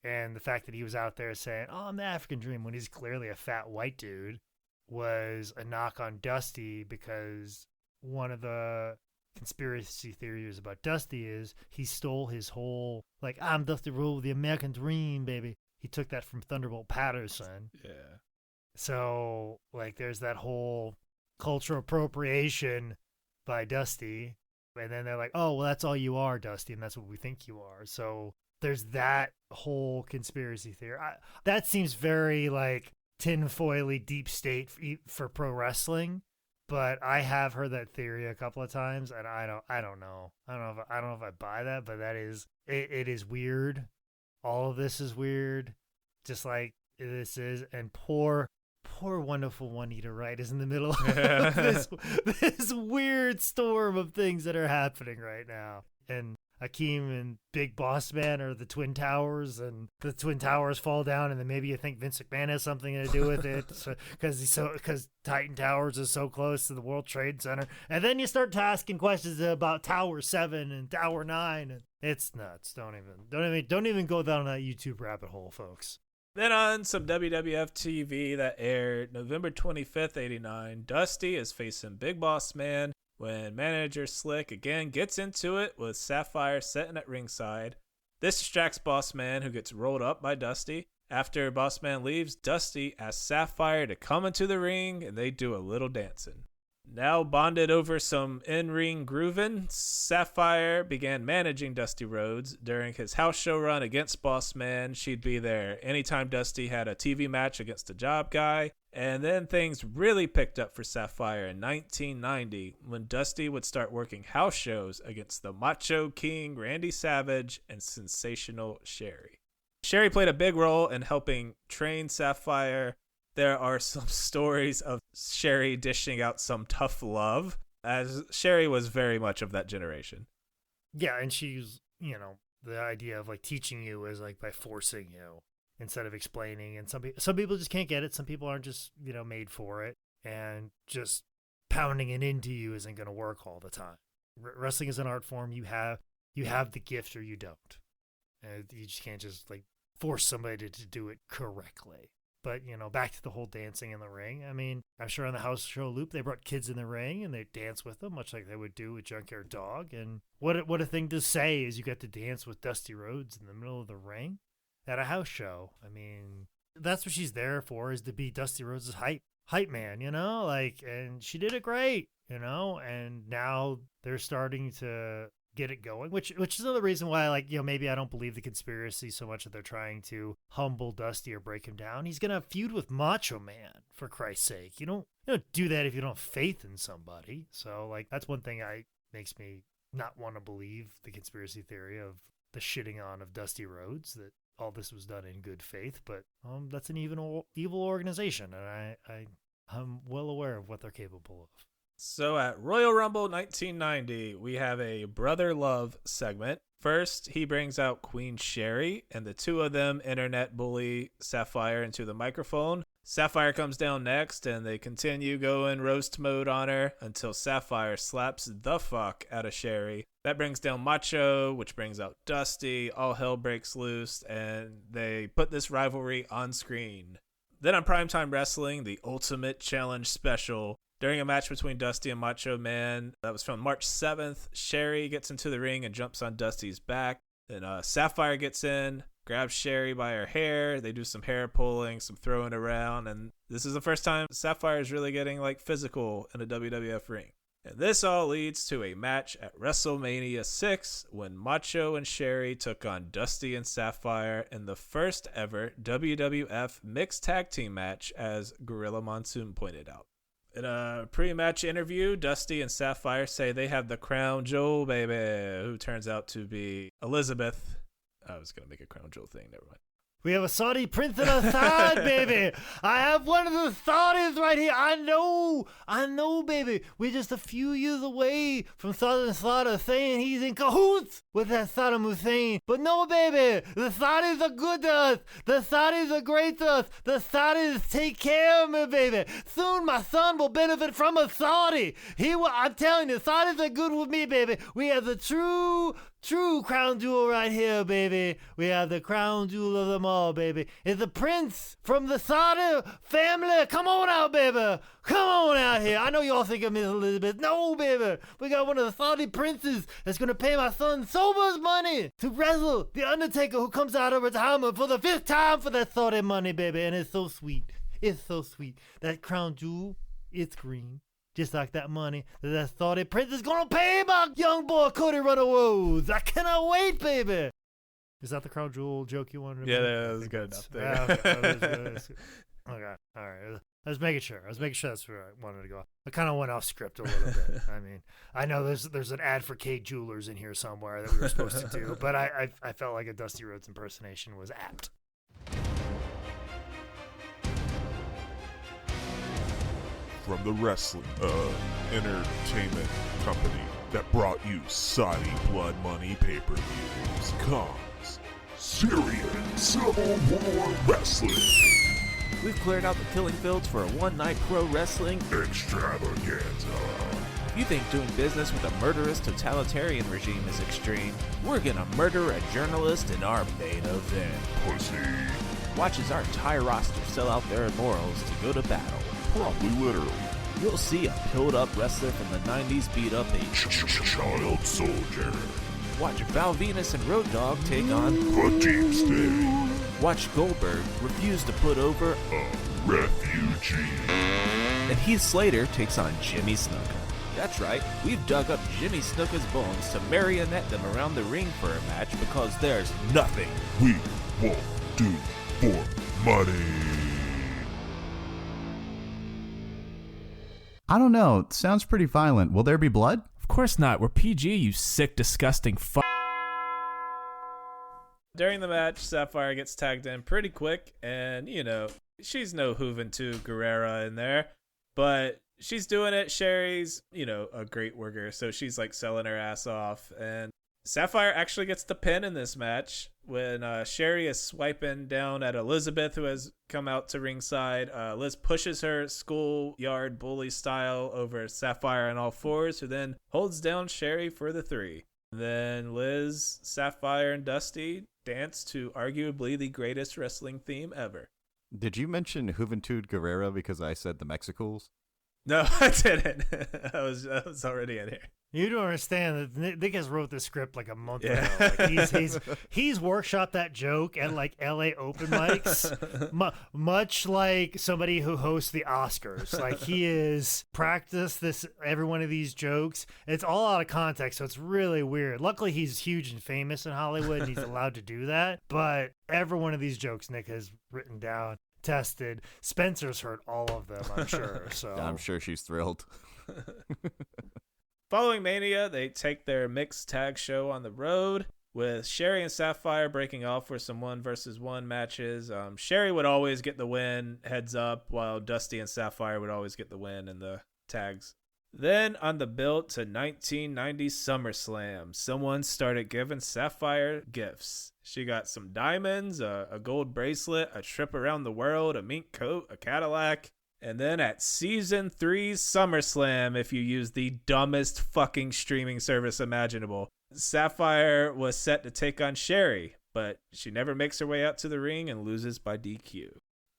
and the fact that he was out there saying, oh, I'm the African Dream, when he's clearly a fat white dude, was a knock on Dusty, because one of the conspiracy theories about Dusty is he stole his whole, like, I'm Dusty Rhodes, the American Dream, baby. He took that from Thunderbolt Patterson. Yeah. So, like, there's that whole cultural appropriation by Dusty. And then they're like, oh, well, that's all you are, Dusty, and that's what we think you are. So there's that whole conspiracy theory. That seems very, like, tinfoily deep state for pro wrestling. But I have heard that theory a couple of times, and I don't know. I don't know if I buy that, but that is it is weird. All of this is weird, just like this is. And poor wonderful Juanita Wright is in the middle of this weird storm of things that are happening right now. And Akeem and Big Boss Man are the Twin Towers, and the Twin Towers fall down, and then maybe you think Vince McMahon has something to do with it, because Titan Towers is so close to the World Trade Center, and then you start asking questions about Tower 7 and Tower 9, and it's nuts. Don't even go down that YouTube rabbit hole, folks. Then on some WWF TV that aired November 25th, 89, Dusty is facing Big Boss Man when manager Slick again gets into it with Sapphire sitting at ringside. This distracts Boss Man, who gets rolled up by Dusty. After Bossman leaves, Dusty asks Sapphire to come into the ring and they do a little dancing. Now bonded over some in-ring grooving, Sapphire began managing Dusty Rhodes. During his house show run against Bossman, she'd be there anytime Dusty had a TV match against a job guy. And then things really picked up for Sapphire in 1990 when Dusty would start working house shows against the Macho King Randy Savage and Sensational Sherry. Sherry played a big role in helping train Sapphire. There are some stories of Sherry dishing out some tough love, as Sherry was very much of that generation. Yeah, and she's, the idea of like teaching you is like by forcing you instead of explaining. And some people just can't get it. Some people aren't just, made for it. And just pounding it into you isn't going to work all the time. Wrestling is an art form. You have the gift or you don't. And you just can't just like force somebody to do it correctly. But, back to the whole dancing in the ring. I mean, I'm sure on the house show loop, they brought kids in the ring and they dance with them, much like they would do with Junkyard Dog. And what a thing to say is you got to dance with Dusty Rhodes in the middle of the ring at a house show. I mean, that's what she's there for, is to be Dusty Rhodes' hype man, and she did it great, and now they're starting to get it going, which is another reason why, maybe I don't believe the conspiracy so much that they're trying to humble Dusty or break him down. He's gonna feud with Macho Man, for Christ's sake. You don't do that if you don't have faith in somebody. So that's one thing makes me not want to believe the conspiracy theory of the shitting on of Dusty Rhodes, that all this was done in good faith. But that's an evil organization, and I'm well aware of what they're capable of. So at Royal Rumble 1990, we have a brother love segment. First, he brings out Queen Sherry, and the two of them internet bully Sapphire into the microphone. Sapphire comes down next, and they continue going roast mode on her until Sapphire slaps the fuck out of Sherry. That brings down Macho, which brings out Dusty. All hell breaks loose, and they put this rivalry on screen. Then on Primetime Wrestling, the Ultimate Challenge Special, during a match between Dusty and Macho Man that was from March 7th, Sherry gets into the ring and jumps on Dusty's back. Then Sapphire gets in, grabs Sherry by her hair. They do some hair pulling, some throwing around, and this is the first time Sapphire is really getting physical in a WWF ring. And this all leads to a match at WrestleMania 6 when Macho and Sherry took on Dusty and Sapphire in the first ever WWF mixed tag team match, as Gorilla Monsoon pointed out. In a pre-match interview, Dusty and Sapphire say they have the crown jewel, baby, who turns out to be Elizabeth. I was going to make a crown jewel thing, never mind. We have a Saudi prince on our side, baby. I have one of the Saudis right here. I know, baby. We're just a few years away from Southern Slaughter saying he's in cahoots with that Saddam Hussein. But no, baby. The Saudis are good to us. The Saudis are great to us. The Saudis take care of me, baby. Soon my son will benefit from a Saudi. I'm telling you, Saudis are good with me, baby. We have the true crown jewel right here, baby. We have the crown jewel of them all, baby. It's the prince from the Saudi family. Come on out, baby. Come on out here. I know you all think of Miss Elizabeth. No, baby. We got one of the Saudi princes that's going to pay my son so much money to wrestle the Undertaker, who comes out of retirement for the 5th time for that Saudi money, baby. And it's so sweet. It's so sweet. That crown jewel, it's green. Just like that money that Saudi prince is going to pay my young boy Cody Runner Rhodes. I cannot wait, baby. Is that the crown jewel joke you wanted to make? Yeah, that was good enough. Okay, all right. I was making sure that's where I wanted to go. I kind of went off script a little bit. I mean, I know there's an ad for Kate Jewelers in here somewhere that we were supposed to do, but I felt like a Dusty Rhodes impersonation was apt. From the wrestling entertainment company that brought you Saudi blood money pay-per-views comes Syrian Civil War Wrestling. We've cleared out the killing fields for a one-night pro wrestling Extravaganza. If you think doing business with a murderous totalitarian regime is extreme, we're gonna murder a journalist in our main event. Pussy. Watch as our entire roster sell out their immorals to go to battle. Probably literally. You'll see a pilled-up wrestler from the 90s beat up a child soldier. Watch Val Venus and Road Dogg take on the Deep State. watch Goldberg refuse to put over A refugee. and Heath Slater takes on Jimmy Snuka. That's right, we've dug up Jimmy Snuka's bones to marionette them around the ring for a match because there's nothing We won't do for money. I don't know. It sounds pretty violent. Will there be blood? Of course not. We're PG, you sick, disgusting fuck. During the match, Sapphire gets tagged in pretty quick, and, she's no Juventud Guerrera in there, but she's doing it. Sherry's, a great worker, so she's, selling her ass off, and Sapphire actually gets the pin in this match when Sherry is swiping down at Elizabeth, who has come out to ringside. Liz pushes her schoolyard bully style over Sapphire on all fours, who then holds down Sherry for the 3. Then Liz, Sapphire, and Dusty dance to arguably the greatest wrestling theme ever. Did you mention Juventud Guerrera because I said the Mexicals? No, I didn't. I was already in here. You don't understand that Nick has wrote this script like a month Yeah. ago. He's workshopped that joke at LA open mics, much like somebody who hosts the Oscars. He is practiced every one of these jokes. It's all out of context, so it's really weird. Luckily, he's huge and famous in Hollywood, and he's allowed to do that. But every one of these jokes Nick has written down, tested. Spencer's heard all of them, I'm sure. So I'm sure she's thrilled. Following Mania, they take their mixed tag show on the road, with Sherry and Sapphire breaking off for some 1-versus-1 matches. Sherry would always get the win, heads up, while Dusty and Sapphire would always get the win in the tags. Then, on the build to 1990 SummerSlam, someone started giving Sapphire gifts. She got some diamonds, a gold bracelet, a trip around the world, a mink coat, a Cadillac. And then at Season 3's SummerSlam, if you use the dumbest fucking streaming service imaginable, Sapphire was set to take on Sherry, but she never makes her way out to the ring and loses by DQ.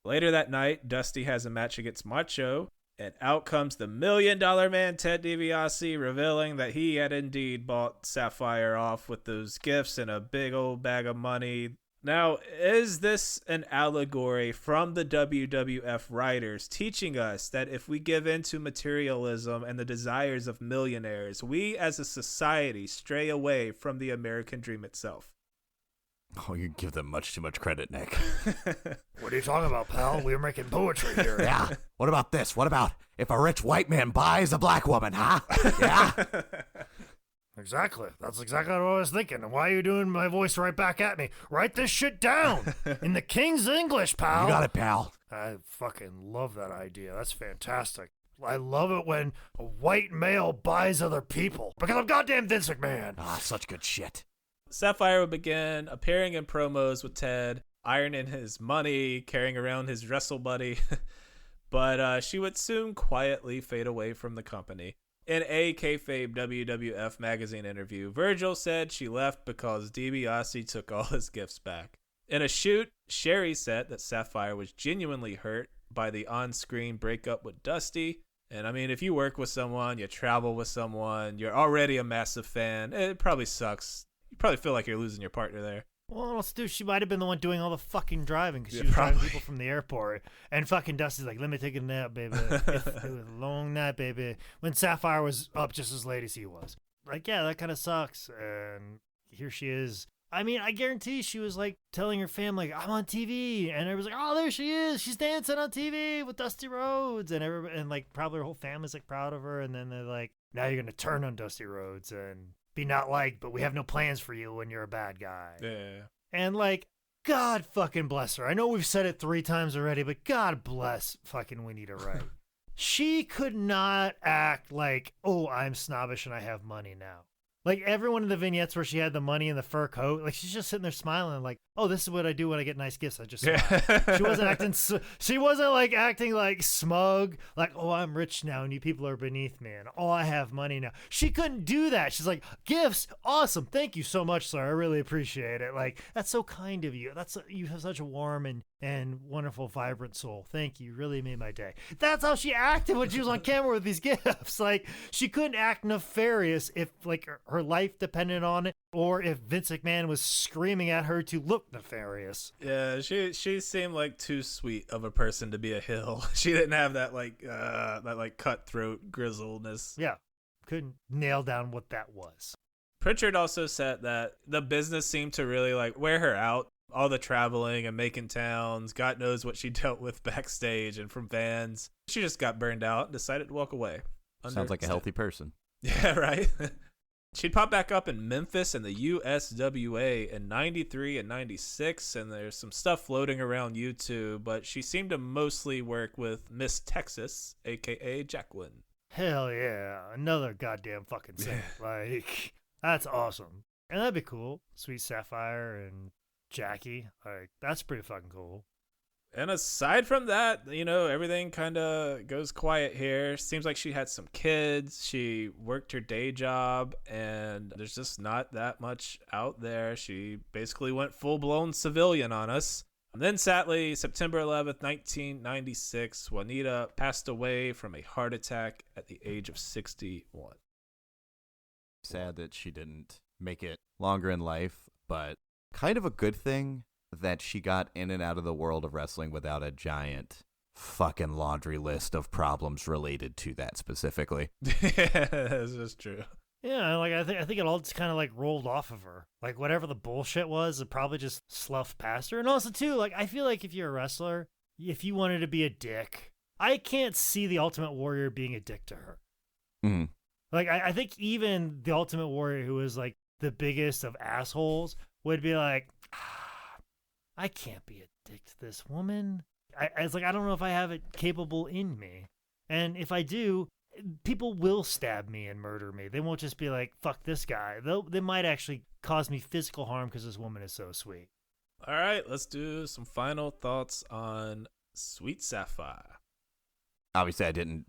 Later that night, Dusty has a match against Macho, and out comes the $1 Million Man Ted DiBiase, revealing that he had indeed bought Sapphire off with those gifts and a big old bag of money. Now, is this an allegory from the WWF writers teaching us that if we give in to materialism and the desires of millionaires, we as a society stray away from the American dream itself? Oh, you give them much too much credit, Nick. what are you talking about, pal? We're making poetry here. Yeah. What about this? What about if a rich white man buys a black woman, huh? Yeah. Exactly. That's exactly what I was thinking. And why are you doing my voice right back at me? Write this shit down in the King's English, pal. You got it, pal. I fucking love that idea. That's fantastic. I love it when a white male buys other people because I'm goddamn Vince McMahon. Ah, such good shit. Sapphire would begin appearing in promos with Ted, ironing his money, carrying around his wrestle buddy, but she would soon quietly fade away from the company. In a kayfabe WWF magazine interview, Virgil said she left because DiBiase took all his gifts back. In a shoot, Sherry said that Sapphire was genuinely hurt by the on-screen breakup with Dusty. And I mean, if you work with someone, you travel with someone, you're already a massive fan, it probably sucks. You probably feel like you're losing your partner there. Well, let's do. She might have been the one doing all the fucking driving because she Yeah, was driving probably. people from the airport. And fucking Dusty's like, let me take a nap, baby. It was a long night, baby. When Sapphire was up just as late as he was. Like, yeah, that kind of sucks. And here she is. I mean, I guarantee she was like telling her family, I'm on TV. And everybody's like, oh, there she is. She's dancing on TV with Dusty Rhodes. And everybody, and like probably her whole family's like proud of her. And then they're like, now you're going to turn on Dusty Rhodes and be not liked, but we have no plans for you when you're a bad guy. Yeah. And like, God fucking bless her. I know we've said it 3 times already, but God bless fucking Winnie Wright. She could not act like, oh, I'm snobbish and I have money now. Like every one of the vignettes where she had the money in the fur coat, like she's just sitting there smiling like, oh, this is what I do when I get nice gifts. I just smile. She wasn't acting, she wasn't like acting like smug, like, oh, I'm rich now and you people are beneath me and oh, I have money now. She couldn't do that. She's like, gifts, awesome. Thank you so much, sir. I really appreciate it. Like, that's so kind of you. You have such a warm and wonderful, vibrant soul. Thank you. You really made my day. That's how she acted when she was on camera with these gifts. Like, she couldn't act nefarious if like her life depended on it or if Vince McMahon was screaming at her to look nefarious. Yeah, she seemed like too sweet of a person to be a heel. She didn't have that like cutthroat grizzleness. Yeah, couldn't nail down what that was. Pritchard also said that the business seemed to really like wear her out. All the traveling and making towns, God knows what she dealt with backstage and from fans. She just got burned out and decided to walk away. Sounds like a healthy person. Yeah, right? She'd pop back up in Memphis and the USWA in 93 and 96, and there's some stuff floating around YouTube, but she seemed to mostly work with Miss Texas, a.k.a. Jacqueline. Hell yeah, another goddamn fucking saint. Like, that's awesome. And that'd be cool. Sweet Sapphire and Jackie. Like, that's pretty fucking cool. And aside from that, everything kind of goes quiet here. Seems like she had some kids. She worked her day job, and there's just not that much out there. She basically went full-blown civilian on us. And then, sadly, September 11th, 1996, Juanita passed away from a heart attack at the age of 61. Sad that she didn't make it longer in life, but kind of a good thing that she got in and out of the world of wrestling without a giant fucking laundry list of problems related to that specifically. Yeah, that's just true. Yeah, like I think it all just kind of like rolled off of her. Like whatever the bullshit was, it probably just sloughed past her. And also too, like I feel like if you're a wrestler, if you wanted to be a dick, I can't see the Ultimate Warrior being a dick to her. Mm-hmm. Like I think even the Ultimate Warrior, who was like the biggest of assholes, would be like, I can't be a dick to this woman. I don't know if I have it capable in me. And if I do, people will stab me and murder me. They won't just be like, fuck this guy. They might actually cause me physical harm because this woman is so sweet. All right, let's do some final thoughts on Sweet Sapphire. Obviously, I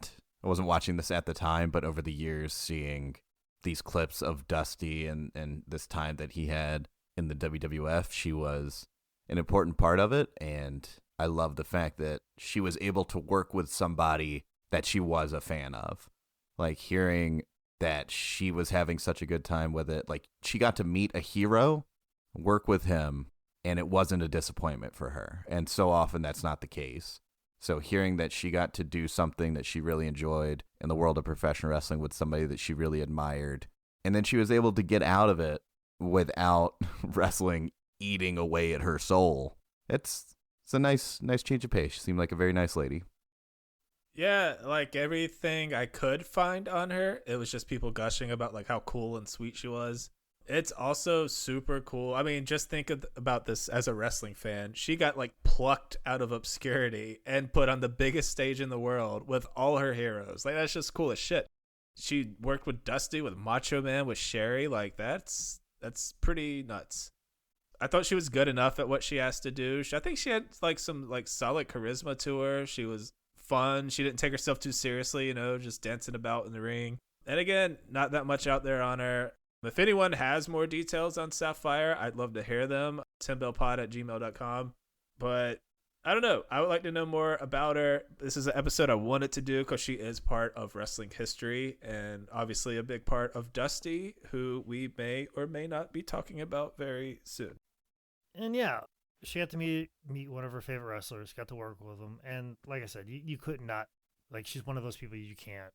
wasn't watching this at the time, but over the years, seeing these clips of Dusty and this time that he had in the WWF, she was an important part of it, and I love the fact that she was able to work with somebody that she was a fan of. Like, hearing that she was having such a good time with it, like, she got to meet a hero, work with him, and it wasn't a disappointment for her, and so often that's not the case. So hearing that she got to do something that she really enjoyed in the world of professional wrestling with somebody that she really admired, and then she was able to get out of it without wrestling eating away at her soul. It's a nice change of pace. She seemed like a very nice lady. Yeah, like everything I could find on her, it was just people gushing about like how cool and sweet she was. It's also super cool. I mean, just think about this as a wrestling fan. She got like plucked out of obscurity and put on the biggest stage in the world with all her heroes. Like, that's just cool as shit. She worked with Dusty, with Macho Man, with Sherry. Like, that's pretty nuts. I thought she was good enough at what she has to do. I think she had like some like solid charisma to her. She was fun. She didn't take herself too seriously, just dancing about in the ring. And again, not that much out there on her. If anyone has more details on Sapphire, I'd love to hear them. timbellpod@gmail.com. But I don't know. I would like to know more about her. This is an episode I wanted to do because she is part of wrestling history and obviously a big part of Dusty, who we may or may not be talking about very soon. And yeah, she got to meet one of her favorite wrestlers, got to work with them. And like I said, you could not, like, she's one of those people you can't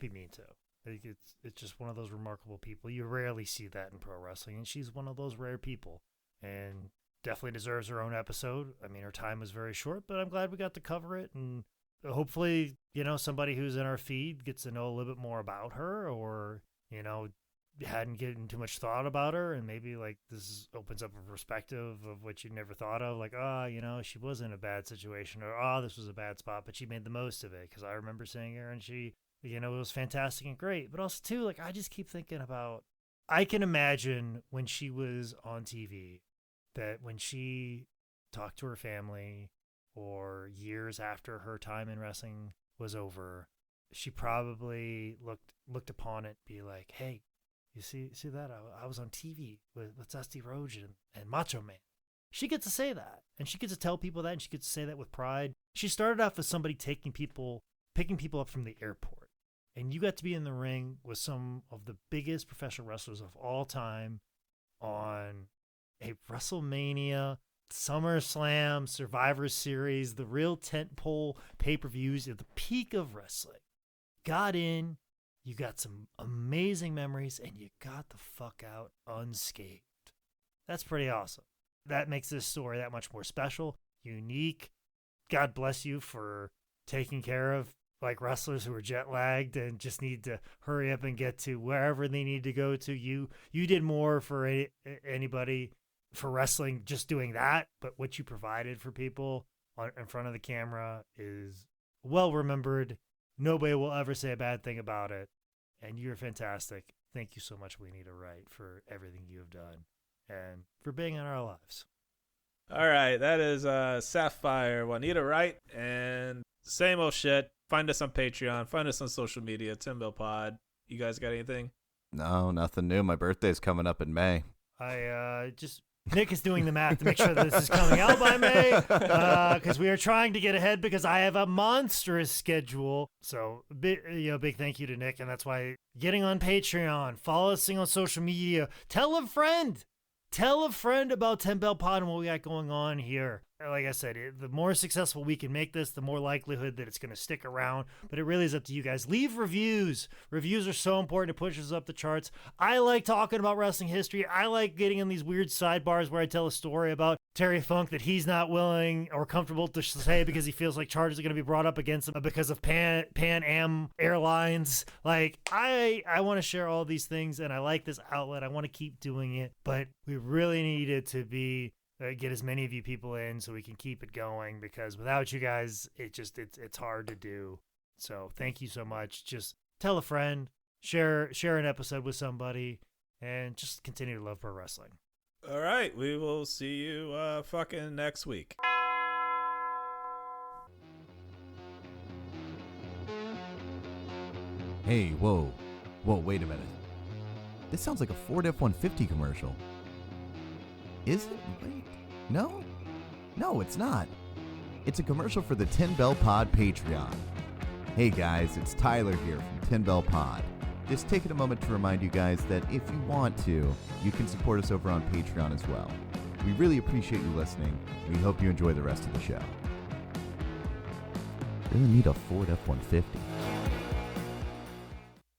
be mean to. Like, it's just one of those remarkable people. You rarely see that in pro wrestling, and she's one of those rare people. And definitely deserves her own episode. I mean, her time was very short, but I'm glad we got to cover it. And hopefully, somebody who's in our feed gets to know a little bit more about her, or, hadn't given too much thought about her. And maybe like this opens up a perspective of what you never thought of. Like, she was in a bad situation, or, this was a bad spot, but she made the most of it. Cause I remember seeing her and she, it was fantastic and great. But also too, like, I just keep thinking about, I can imagine when she was on TV, that when she talked to her family or years after her time in wrestling was over, she probably looked upon it, be like, hey, you see that? I was on TV with Dusty Rhodes and Macho Man. She gets to say that, and she gets to tell people that, and she gets to say that with pride. She started off as somebody picking people up from the airport, and you got to be in the ring with some of the biggest professional wrestlers of all time, on a WrestleMania, SummerSlam, Survivor Series, the real tentpole pay-per-views at the peak of wrestling. Got in, you got some amazing memories, and you got the fuck out unscathed. That's pretty awesome. That makes this story that much more special, unique. God bless you for taking care of like wrestlers who are jet lagged and just need to hurry up and get to wherever they need to go to. You did more for anybody for wrestling just doing that, but what you provided for people in front of the camera is well remembered. Nobody will ever say a bad thing about it, and you're fantastic. Thank you so much, Juanita Wright, for everything you have done and for being in our lives. All right, that is Sapphire, Juanita Wright, and same old shit. Find us on Patreon. Find us on social media, Tim Bell Pod. You guys got anything? No, nothing new. My birthday's coming up in May. Nick is doing the math to make sure that this is coming out by May, because we are trying to get ahead because I have a monstrous schedule. So, big thank you to Nick, and that's why getting on Patreon, follow us on social media, tell a friend. Tell a friend about 10 Bell Pod and what we got going on here. Like I said, the more successful we can make this, the more likelihood that it's going to stick around. But it really is up to you guys. Leave reviews. Reviews are so important. It pushes up the charts. I like talking about wrestling history. I like getting in these weird sidebars where I tell a story about Terry Funk that he's not willing or comfortable to say because he feels like charges are going to be brought up against him because of Pan Am Airlines. Like, I want to share all these things, and I like this outlet. I want to keep doing it, but we really need it to be get as many of you people in so we can keep it going, because without you guys, it's hard to do. So thank you so much. Just tell a friend, share an episode with somebody, and just continue to love pro wrestling. All right, we will see you fucking next week. Hey, whoa, wait a minute. This sounds like a Ford F-150 commercial. Is it? Wait, no, it's not. It's a commercial for the 10 Bell Pod Patreon. Hey guys, it's Tyler here from 10 Bell Pod. Just taking a moment to remind you guys that if you want to, you can support us over on Patreon as well. We really appreciate you listening. We hope you enjoy the rest of the show. Really need a Ford F-150.